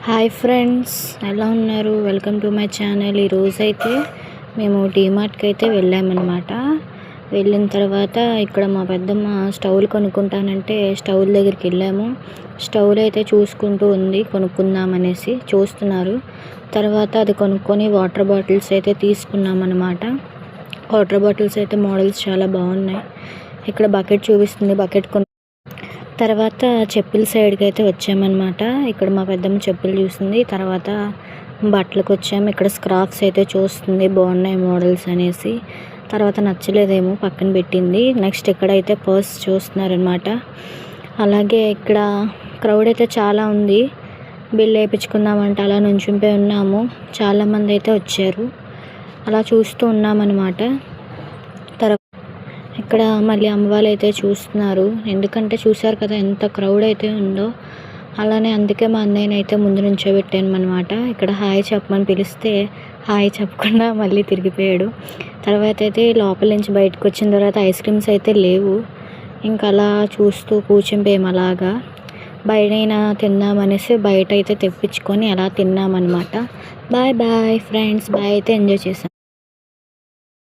Hi friends, ఎలా ఉన్నారు? Welcome to my channel. ఈరోజైతే మేము డీమార్ట్కి అయితే వెళ్ళామన్నమాట. వెళ్ళిన తర్వాత ఇక్కడ మా పెద్దమ్మ స్టవ్లు కొనుక్కుంటానంటే స్టవ్ల దగ్గరికి వెళ్ళాము. స్టవ్లు అయితే చూసుకుంటూ ఉంది, కొనుక్కుందామనేసి చూస్తున్నారు. తర్వాత అది కొనుక్కొని వాటర్ బాటిల్స్ అయితే తీసుకున్నామన్నమాట. వాటర్ బాటిల్స్ అయితే మోడల్స్ చాలా బాగున్నాయి. ఇక్కడ బకెట్ చూపిస్తుంది, బకెట్ తర్వాత చెప్పుల సైడ్కి అయితే వచ్చామన్నమాట. ఇక్కడ మా పెద్దమ్మ చెప్పులు చూసింది. తర్వాత బట్టలకు వచ్చాము. ఇక్కడ స్క్రాఫ్స్ అయితే చూస్తుంది, బాగున్నాయి మోడల్స్ అనేసి. తర్వాత నచ్చలేదేమో పక్కన పెట్టింది. నెక్స్ట్ ఇక్కడైతే పర్స్ చూస్తున్నారనమాట. అలాగే ఇక్కడ క్రౌడ్ అయితే చాలా ఉంది. బిల్ వేయించుకుందామంటే అలా నుంచుంపోయి ఉన్నాము. చాలామంది అయితే వచ్చారు. అలా చూస్తూ ఉన్నామన్నమాట. ఇక్కడ మళ్ళీ అమ్మవాళ్ళు అయితే చూస్తున్నారు. ఎందుకంటే చూసారు కదా ఎంత క్రౌడ్ అయితే ఉందో. అలానే అందుకే మా అన్నయ్యని అయితే ముందు నుంచోబెట్టాను అనమాట. ఇక్కడ హాయ్ చెప్పమని పిలిస్తే హాయ్ చెప్పకుండా మళ్ళీ తిరిగిపోయాడు. తర్వాత అయితే లోపల నుంచి బయటకు వచ్చిన తర్వాత ఐస్ క్రీమ్స్ అయితే లేవు. ఇంకా అలా చూస్తూ కూర్చుంపోయాము. అలాగా బయటైనా తిందామనేసి బయట అయితే తెప్పించుకొని అలా తిన్నామన్నమాట. బాయ్ బాయ్ ఫ్రెండ్స్, బాయ్ అయితే ఎంజాయ్ చేసాం.